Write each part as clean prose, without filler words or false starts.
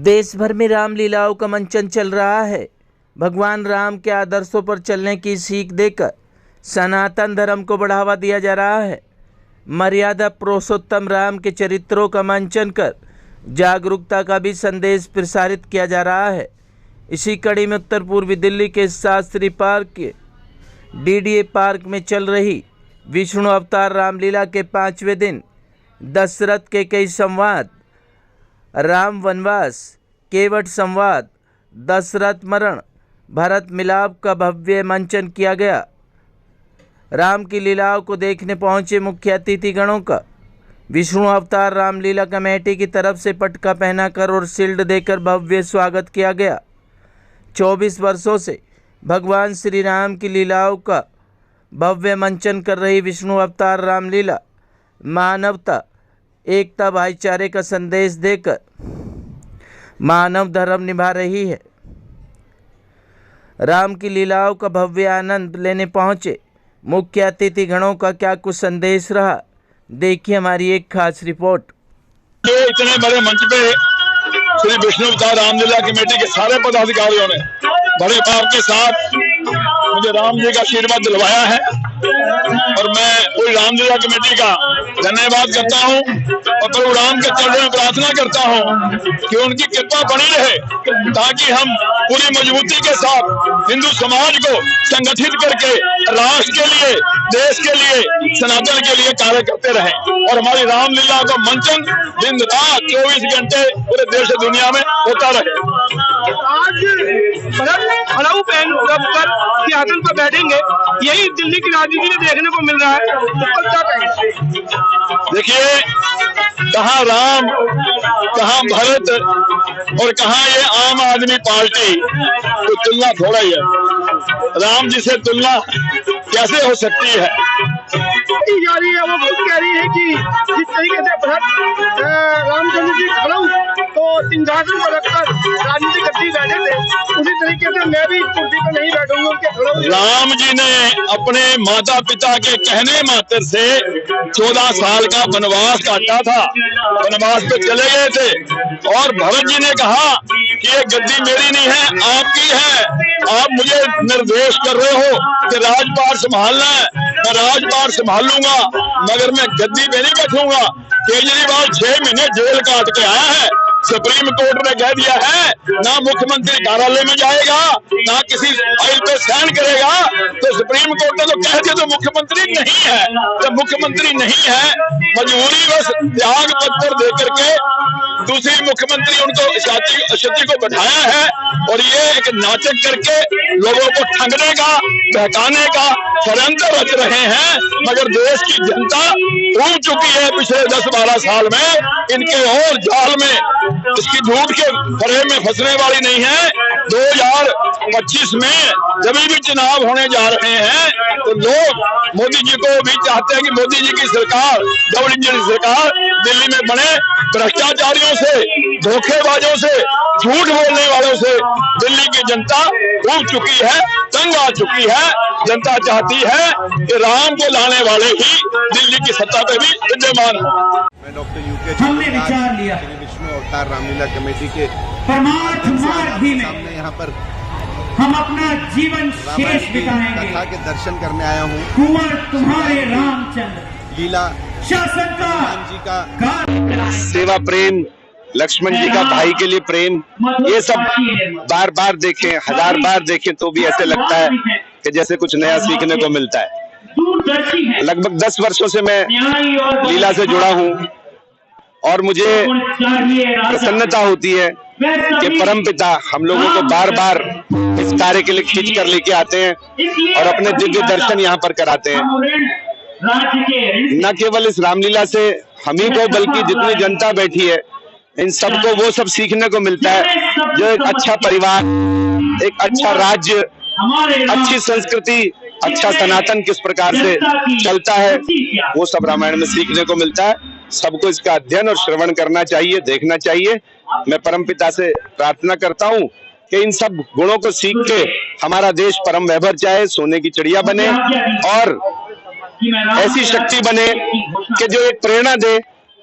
देश भर में रामलीलाओं का मंचन चल रहा है। भगवान राम के आदर्शों पर चलने की सीख देकर सनातन धर्म को बढ़ावा दिया जा रहा है। मर्यादा पुरुषोत्तम राम के चरित्रों का मंचन कर जागरूकता का भी संदेश प्रसारित किया जा रहा है। इसी कड़ी में उत्तर पूर्वी दिल्ली के शास्त्री पार्क के डीडीए पार्क में चल रही विष्णु अवतार रामलीला के 5वें दिन दशरथ के कई संवाद, राम वनवास, केवट संवाद, दशरथ मरण, भरत मिलाप का भव्य मंचन किया गया। राम की लीलाओं को देखने पहुंचे मुख्य अतिथिगणों का विष्णु अवतार रामलीला कमेटी की तरफ से पटका पहनाकर और शील्ड देकर भव्य स्वागत किया गया। 24 वर्षों से भगवान श्री राम की लीलाओं का भव्य मंचन कर रही विष्णु अवतार रामलीला मानवता, एकता, भाईचारे का संदेश देकर मानव धर्म निभा रही है। राम की लीलाओं का भव्य आनंद लेने पहुंचे मुख्य अतिथि गणों का क्या कुछ संदेश रहा, देखिए हमारी एक खास रिपोर्ट। इतने बड़े मंच पे श्री विष्णु अवतार रामलीला कमेटी के सारे पदाधिकारियों ने बड़े भाव के साथ मुझे राम जी का आशीर्वाद दिलवाया है और मैं पूरी रामलीला कमेटी का धन्यवाद करता हूं और प्रभु राम के चरणों में प्रार्थना करता हूं कि उनकी कृपा बनी रहे ताकि हम पूरी मजबूती के साथ हिंदू समाज को संगठित करके राष्ट्र के लिए, देश के लिए, सनातन के लिए कार्य करते रहें और हमारी रामलीला का मंचन दिन रात 24 घंटे पूरे देश और दुनिया में होता रहे। आज खड़ाऊ पहन कर सिंहासन पर बैठेंगे, यही दिल्ली की राजनीति में देखने को मिल रहा है। देखिए, कहाँ राम, कहाँ भरत और कहाँ ये आम आदमी पार्टी, तो तुलना थोड़ा ही है। राम जी से तुलना कैसे हो सकती है? जा रही है, वो खुद कह रही है कि जिस तरीके से भरत रामचंद्र जी खड़ाऊ तो सिंहासन पर रखकर राजनीति करती बैठे थे, उसी तरीके से मैं भी कुर्सी पर नहीं बैठूंगा उनके खड़ाऊ। राम जी ने अपने माता पिता के कहने मात्र से 14 साल का वनवास काटा था, वनवास पे चले गए थे और भरत जी ने कहा कि ये गद्दी मेरी नहीं है, आपकी है। आप मुझे निर्देश कर रहे हो कि राजपाट संभालना है, मैं राजपाट संभाल लूंगा मगर मैं गद्दी पे नहीं बैठूंगा। केजरीवाल 6 महीने जेल काट के आया है, सुप्रीम कोर्ट ने कह दिया है ना मुख्यमंत्री कार्यालय में जाएगा ना किसी फाइल पे साइन करेगा, तो सुप्रीम कोर्ट ने तो कह दिया तो मुख्यमंत्री नहीं है। जब मुख्यमंत्री नहीं है, मजबूरी बस त्याग पत्र दे करके दूसरी मुख्यमंत्री उनको स्थिति को बैठाया है और ये एक नाटक करके लोगों को ठगने का, बहकाने का षड्यंत्र रच रहे हैं। मगर देश की जनता उब चुकी है पिछले 10-12 साल में, इनके और जाल में, इसकी झूठ के फरे में फंसने वाली नहीं है। 2025 में जब भी चुनाव होने जा रहे हैं तो लोग मोदी जी को भी चाहते हैं कि मोदी जी की सरकार, डबल इंजन सरकार दिल्ली में बने। भ्रष्टाचारियों से, धोखेबाजों से, झूठ बोलने वालों से दिल्ली की जनता उब चुकी है, तंग आ चुकी है। जनता चाहती है कि राम को लाने वाले ही दिल्ली की सत्ता पे भी विद्यमान हो। मैं डॉक्टर यूके हमने विचार लिया विष्णु अवतार रामलीला कमेटी के परमार्थ मार्ग ही में सामने यहाँ पर हम अपना जीवन शेष बिताएंगे। कथा के दर्शन करने आया हूँ। कुंवर तुम्हारे रामचंद्र लीला शासन का सेवा प्रेम, लक्ष्मण जी का भाई के लिए प्रेम, ये सब बार बार देखें, 1000 बार देखें तो भी ऐसे लगता है कि जैसे कुछ नया सीखने को मिलता है। लगभग 10 वर्षों से मैं लीला से जुड़ा हूँ और मुझे प्रसन्नता होती है कि परमपिता हम लोगों को बार बार इस कार्य के लिए खींच कर लेके आते हैं और अपने दिव्य दर्शन यहाँ पर कराते हैं। न केवल इस रामलीला से हम ही को बल्कि जितनी जनता बैठी है इन सबको वो सब सीखने को मिलता है जो एक अच्छा परिवार, एक अच्छा राज्य, अच्छी संस्कृति, अच्छा सनातन किस प्रकार से चलता है, वो सब रामायण में सीखने को मिलता है। सबको इसका अध्ययन और श्रवण करना चाहिए, देखना चाहिए। मैं परमपिता से प्रार्थना करता हूँ कि इन सब गुणों को सीख के हमारा देश परम वैभव चाहे, सोने की चिड़िया बने और ऐसी शक्ति बने कि जो एक प्रेरणा दे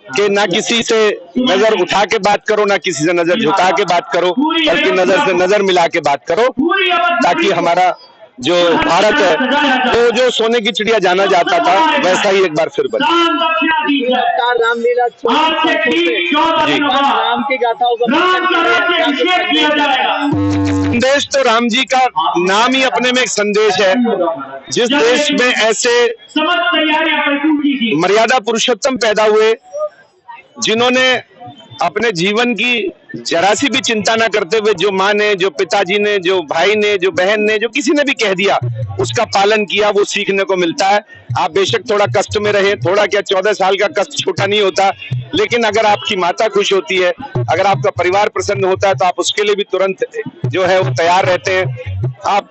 कि ना किसी से नजर उठा के बात करो, ना किसी से नजर झुका के बात करो, बल्कि नजर से नजर मिला के बात करो, ताकि हमारा जो भारत है जो सोने की चिड़िया जाना जाता था वैसा ही एक बार फिर बने। रामलीला राम की गाथाओं संदेश तो राम जी का नाम ही अपने में एक संदेश है। जिस देश में ऐसे मर्यादा पुरुषोत्तम पैदा हुए, जिन्होंने अपने जीवन की जरा सी भी चिंता ना करते हुए जो माँ ने, जो पिताजी ने, जो भाई ने, जो बहन ने, जो किसी ने भी कह दिया उसका पालन किया, वो सीखने को मिलता है। आप बेशक थोड़ा कष्ट में रहे, थोड़ा क्या 14 साल का कष्ट छोटा नहीं होता, लेकिन अगर आपकी माता खुश होती है, अगर आपका परिवार प्रसन्न होता है, तो आप उसके लिए भी तुरंत जो है वो तैयार रहते हैं। आप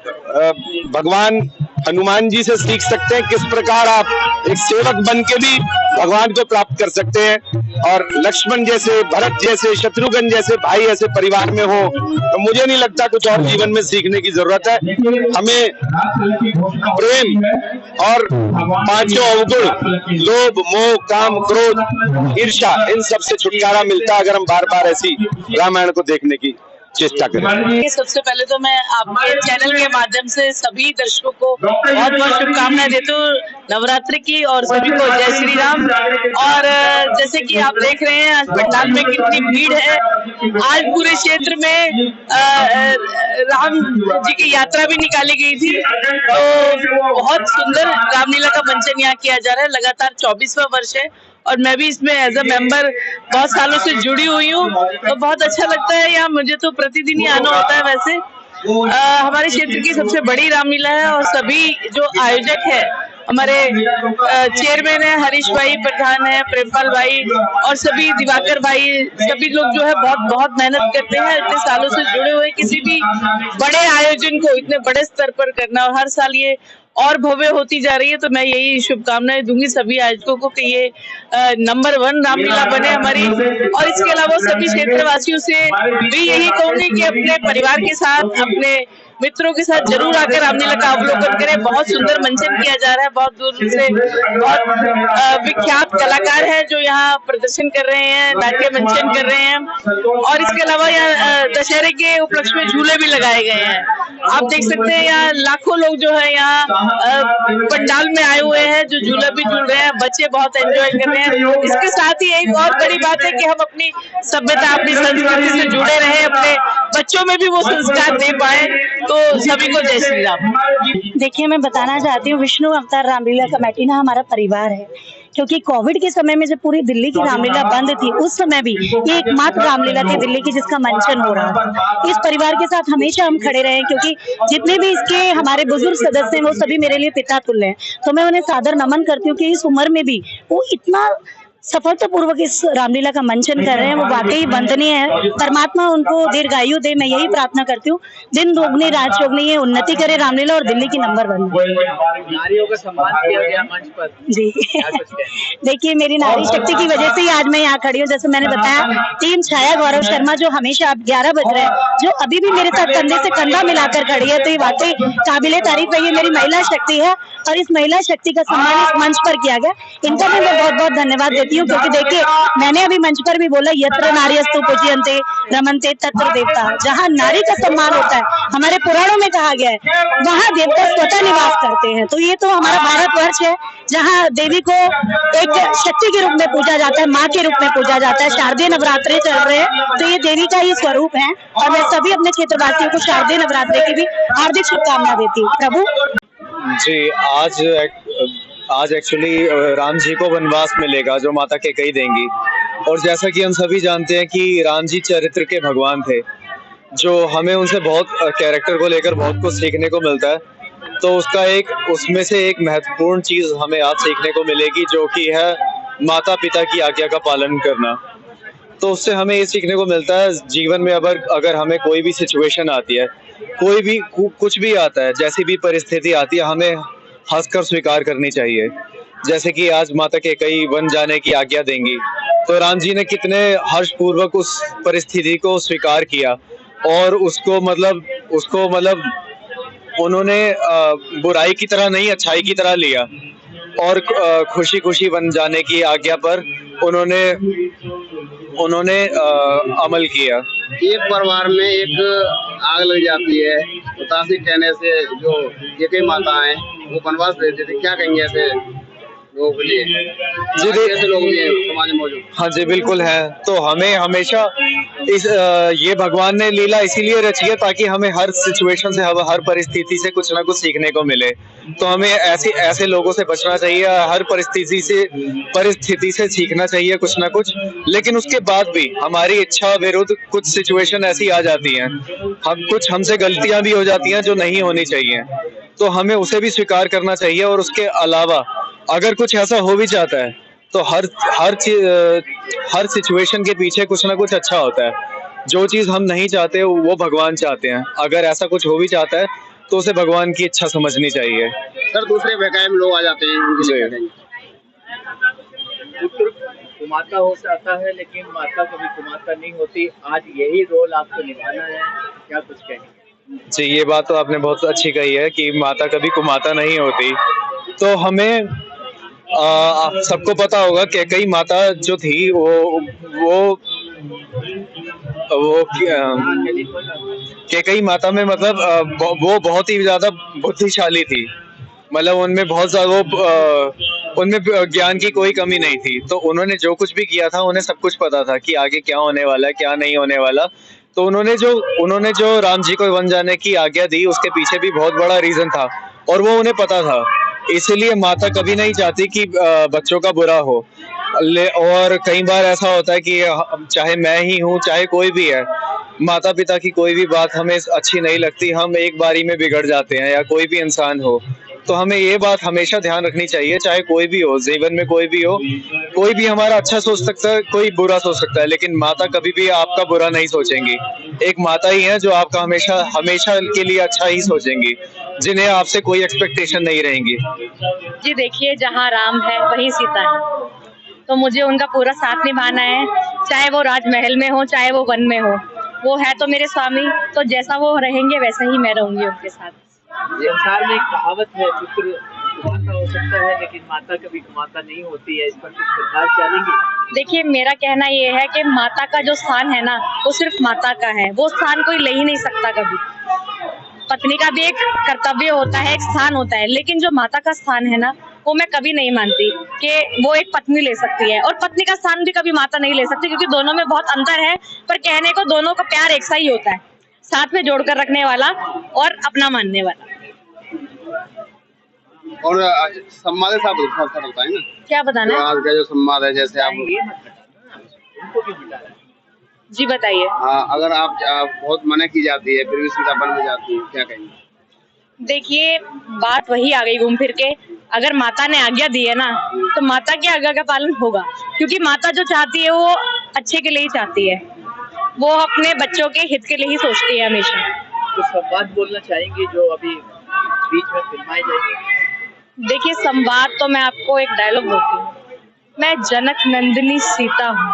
भगवान हनुमान जी से सीख सकते हैं किस प्रकार आप एक सेवक बन के भी भगवान को प्राप्त कर सकते हैं। और लक्ष्मण जैसे, भरत जैसे, शत्रुघ्न जैसे भाई ऐसे परिवार में हो, तो मुझे नहीं लगता कुछ और जीवन में सीखने की जरूरत है। हमें प्रेम और पांचों अवगुण, लोभ, मोह, काम, क्रोध, ईर्ष्या, इन सब से छुटकारा मिलता है अगर हम बार बार ऐसी रामायण को देखने की चेष्टा करें। सबसे पहले तो मैं आपके चैनल के माध्यम से सभी दर्शकों को बहुत बहुत शुभकामनाएं देती हूँ नवरात्रि की, और सभी को जय श्री राम। और जैसे कि आप देख रहे हैं आज पंडाल में कितनी भीड़ है। आज पूरे क्षेत्र में राम जी की यात्रा भी निकाली गई थी, तो बहुत सुंदर रामलीला का मंचन यहाँ किया जा रहा है। लगातार 24वां वर्ष है और मैं भी इसमें एज अ मेंबर बहुत सालों से जुड़ी हुई हूँ, तो बहुत अच्छा लगता है यहाँ। मुझे तो प्रतिदिन ही आना होता है। वैसे हमारे क्षेत्र की सबसे बड़ी रामलीला है और सभी जो आयोजक है, हमारे चेयरमैन है हरीश भाई, प्रधान है प्रेमपाल भाई, और सभी दिवाकर भाई, सभी लोग जो है बहुत मेहनत करते हैं। इतने सालों से जुड़े हुए किसी भी बड़े आयोजन को इतने बड़े स्तर पर करना, और हर साल ये और भव्य होती जा रही है। तो मैं यही शुभकामनाएं दूंगी सभी आयोजकों को कि ये नंबर 1 रामलीला बने हमारी। और इसके अलावा सभी क्षेत्रवासियों से भी यही कहूंगी कि अपने परिवार के साथ, अपने मित्रों के साथ जरूर आकर रामलीला का अवलोकन करें। बहुत सुंदर मंचन किया जा रहा है, बहुत दूर से बहुत विख्यात कलाकार हैं जो यहाँ प्रदर्शन कर रहे हैं, नाट्य मंचन कर रहे हैं। और इसके अलावा यहाँ दशहरे के उपलक्ष्य में झूले भी लगाए गए हैं। आप देख सकते हैं यहाँ लाखों लोग जो है यहाँ पंडाल में आए हुए हैं, जो झूला भी झूल रहे हैं, बच्चे बहुत एंजॉय कर रहे हैं। इसके साथ ही एक और बड़ी बात है कि हम अपनी सभ्यता, अपनी संस्कृति से जुड़े रहे, अपने बच्चों में भी वो संस्कार दे पाए। तो सभी को जय श्री राम। देखिए, मैं बताना चाहती हूँ, विष्णु अवतार रामलीला कमेटी ना हमारा परिवार है, क्योंकि कोविड के समय में जब पूरी दिल्ली की रामलीला बंद थी, उस समय भी ये एकमात्र रामलीला थी दिल्ली की जिसका मंचन हो रहा था। इस परिवार के साथ हमेशा हम खड़े रहे, क्योंकि जितने भी इसके हमारे बुजुर्ग सदस्य हैं वो सभी मेरे लिए पिता तुल्य हैं। तो मैं उन्हें सादर नमन करती हूँ कि इस उम्र में भी वो इतना सफलतापूर्वक इस रामलीला का मंचन कर रहे हैं, वो वाकई वंदनीय है। परमात्मा उनको दीर्घायु दे, मैं यही प्रार्थना करती हूँ। दिन दोगुनी रात चौगुनी ये उन्नति करे रामलीला और दिल्ली की नंबर 1 नारियों का सम्मान किया गया मंच पर जी। देखिए, मेरी नारी शक्ति की वजह से ही आज मैं यहाँ खड़ी हूँ। जैसे मैंने बताया, टीम छाया गौरव शर्मा जो हमेशा अब 11 बज रहे हैं, जो अभी भी मेरे साथ कंधे से कंधा मिलाकर खड़ी है, तो ये वाकई काबिले तारीफ है। ये मेरी महिला शक्ति है और इस महिला शक्ति का सम्मान इस मंच पर किया गया। इनका भी मैं बहुत बहुत धन्यवाद देती हूँ, क्योंकि देखिए मैंने अभी मंच पर भी बोला, यत्र नार्यस्तु पूज्यन्ते रमन्ते तत्र देवता। जहाँ नारी का सम्मान होता है, हमारे पुराणों में कहा गया है, वहाँ देवता स्वतः निवास करते हैं। तो ये तो हमारा भारतवर्ष है जहाँ देवी को एक शक्ति के रूप में पूजा जाता है, माँ के रूप में पूजा जाता है। शारदीय नवरात्रे चल रहे हैं, तो ये देवी का ही स्वरूप है। और मैं सभी अपने क्षेत्रवासियों को शारदीय नवरात्रे की भी हार्दिक शुभकामना देती हूँ। प्रभु जी, आज एक्चुअली राम जी को वनवास मिलेगा जो माता कैकेयी देंगी। और जैसा कि हम सभी जानते हैं कि राम जी चरित्र के भगवान थे, जो हमें उनसे बहुत कैरेक्टर को लेकर बहुत कुछ सीखने को मिलता है। तो उसमें से एक महत्वपूर्ण चीज हमें आज सीखने को मिलेगी, जो कि है माता पिता की आज्ञा का पालन करना। तो उससे हमें ये सीखने को मिलता है जीवन में अगर हमें कोई भी सिचुएशन आती है, कोई भी कुछ भी आता है, जैसी भी परिस्थिति आती है, हमें हंसकर स्वीकार करनी चाहिए। जैसे कि आज माता कैकेयी वन जाने की आज्ञा देंगी, तो राम जी ने कितने हर्षपूर्वक उस परिस्थिति को स्वीकार किया और उसको मतलब उन्होंने बुराई की तरह नहीं, अच्छाई की तरह लिया। और खुशी खुशी बन जाने की आज्ञा पर उन्होंने अमल किया। एक परिवार में एक आग लग जाती है, उदासी कहने से जो ये कई माता है वो वनवास देते थे, क्या कहेंगे ऐसे लोगों के लिए? जी ऐसे लोग भी हैं समाज में मौजूद। हाँ जी, बिल्कुल है। तो हमें हमेशा ये भगवान ने लीला इसीलिए रची है ताकि हमें हर सिचुएशन से, हर परिस्थिति से कुछ ना कुछ सीखने को मिले। तो हमें ऐसे लोगों से बचना चाहिए, हर परिस्थिति से सीखना चाहिए कुछ ना कुछ। लेकिन उसके बाद भी हमारी इच्छा विरुद्ध कुछ सिचुएशन ऐसी आ जाती हैं, हमसे गलतियां भी हो जाती हैं जो नहीं होनी चाहिए, तो हमें उसे भी स्वीकार करना चाहिए। और उसके अलावा अगर कुछ ऐसा हो भी जाता है तो हर सिचुएशन के पीछे कुछ ना कुछ अच्छा होता है। जो चीज हम नहीं चाहते वो भगवान चाहते हैं। अगर ऐसा कुछ हो भी जाता है तो उसे भगवान की इच्छा समझनी चाहिए। सर, दूसरे बहकाए में लोग आ जाते हैं, उनके लिए क्या कहेंगे? पुत्र कुमाता हो जाता है लेकिन माता कभी कुमाता नहीं होती। आज यही रोल आपको निभाना है, क्या कुछ कहेंगे? जी, ये बात तो आपने बहुत अच्छी कही है कि माता कभी कुमाता नहीं होती। तो हमें सबको पता होगा कि कई माता जो थी वो कई माता में मतलब वो बहुत ही ज्यादा बुद्धिशाली थी। मतलब उनमें बहुत ज्यादा उनमें ज्ञान की कोई कमी नहीं थी। तो उन्होंने जो कुछ भी किया था उन्हें सब कुछ पता था कि आगे क्या होने वाला है, क्या नहीं होने वाला। तो उन्होंने जो राम जी को वन जाने की आज्ञा दी उसके पीछे भी बहुत बड़ा रीजन था और वो उन्हें पता था। इसीलिए माता कभी नहीं चाहती कि बच्चों का बुरा हो। और कई बार ऐसा होता है कि चाहे मैं ही हूँ, चाहे कोई भी है, माता पिता की कोई भी बात हमें अच्छी नहीं लगती, हम एक बारी में बिगड़ जाते हैं, या कोई भी इंसान हो। तो हमें ये बात हमेशा ध्यान रखनी चाहिए, चाहे कोई भी हो, जीवन में कोई भी हो, कोई भी हमारा अच्छा सोच सकता है, कोई बुरा सोच सकता है, लेकिन माता कभी भी आपका बुरा नहीं सोचेंगी। एक माता ही है जो आपका हमेशा के लिए अच्छा ही सोचेंगी, जिन्हें आपसे कोई एक्सपेक्टेशन नहीं रहेंगी। जी देखिए, जहाँ राम है वहीं सीता है, तो मुझे उनका पूरा साथ निभाना है, चाहे वो राजमहल में हो, चाहे वो वन में हो। वो है तो मेरे स्वामी, तो जैसा वो रहेंगे वैसा ही मैं रहूंगी उनके साथ। संसार में एक कहावत है, पुत्र कुमाता हो सकता है लेकिन माता कभी कुमाता नहीं होती है। इस पर कुछ प्रकाश डालेंगे? देखिए, मेरा कहना ये है कि माता का जो स्थान है ना, वो सिर्फ माता का है, वो स्थान कोई ले ही नहीं सकता कभी। पत्नी का भी एक कर्तव्य होता है, एक स्थान होता है, लेकिन जो माता का स्थान है ना, वो मैं कभी नहीं मानती कि वो एक पत्नी ले सकती है, और पत्नी का स्थान भी कभी माता नहीं ले सकती, क्योंकि दोनों में बहुत अंतर है। पर कहने को दोनों का प्यार एक सा ही होता है, साथ में जोड़कर रखने वाला और अपना मानने वाला। और सम्मान के साथ होता है ना, क्या बताना है? आज का जो सम्मान है, जैसे आप जी बताइए। अगर आप बहुत मना की जाती है फिर भी सीधा बन में जाती है, क्या कहेंगे? देखिए, बात वही आ गई घूम फिर के, अगर माता ने आज्ञा दी है ना, तो माता की आज्ञा का पालन होगा, क्योंकि माता जो चाहती है वो अच्छे के लिए ही चाहती है, वो अपने बच्चों के हित के लिए ही सोचती है हमेशा। तो संवाद बोलना चाहेंगे जो अभी बीच में फिल्माए जाएंगे? देखिए, संवाद तो मैं आपको एक डायलॉग बोलती हूँ, मैं जनक नंदिनी सीता हूँ,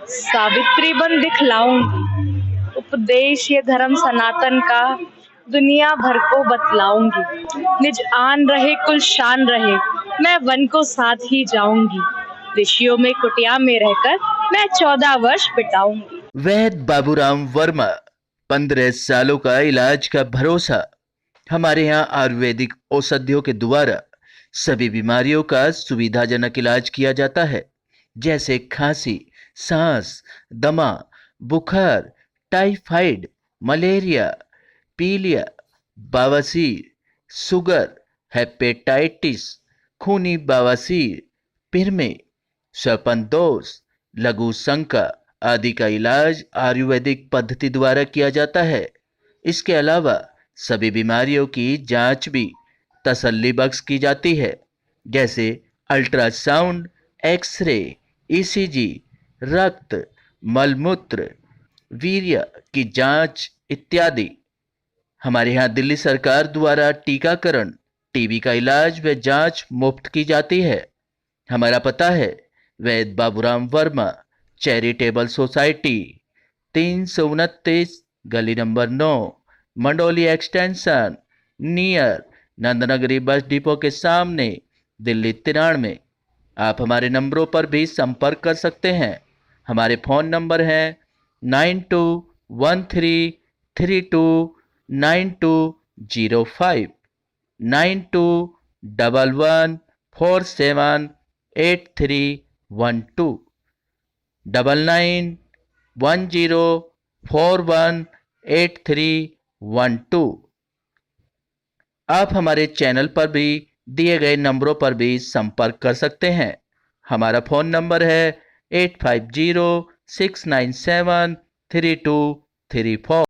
सावित्री बन दिखलाऊंगी, उपदेश ये धर्म सनातन का दुनिया भर को बतलाऊंगी, निज आन रहे कुल शान रहे, मैं वन को साथ ही जाऊंगी, ऋषियों में कुटिया में रहकर मैं 14 वर्ष बिताऊंगी। वैद्य बाबूराम वर्मा, 15 सालों का इलाज का भरोसा। हमारे यहाँ आयुर्वेदिक औषधियों के द्वारा सभी बीमारियों का सुविधाजनक इलाज किया जाता है, जैसे खांसी, सांस, दमा, बुखार, टाइफाइड, मलेरिया, पीलिया, बवासीर, शुगर, हेपेटाइटिस, खूनी बवासीर, पिरमे, श्वपनदोष, लघु शंका आदि का इलाज आयुर्वेदिक पद्धति द्वारा किया जाता है। इसके अलावा सभी बीमारियों की जांच भी तसल्ली बख्श की जाती है, जैसे अल्ट्रासाउंड, एक्सरे, ईसीजी, रक्त, मलमूत्र, वीर्य की जांच इत्यादि। हमारे यहाँ दिल्ली सरकार द्वारा टीकाकरण, टीबी का इलाज व जांच मुफ्त की जाती है। हमारा पता है वैद्य बाबूराम वर्मा, चैरिटेबल सोसाइटी, 329 गली number 9, Mandoli extension, near Nand Nagri bus depot के सामने, दिल्ली 93। आप हमारे नंबरों पर भी संपर्क कर सकते हैं। हमारे फ़ोन नंबर हैं 9213329205, 9211478312, 9910418312। आप हमारे चैनल पर भी दिए गए नंबरों पर भी संपर्क कर सकते हैं। हमारा फ़ोन नंबर है 8506973234।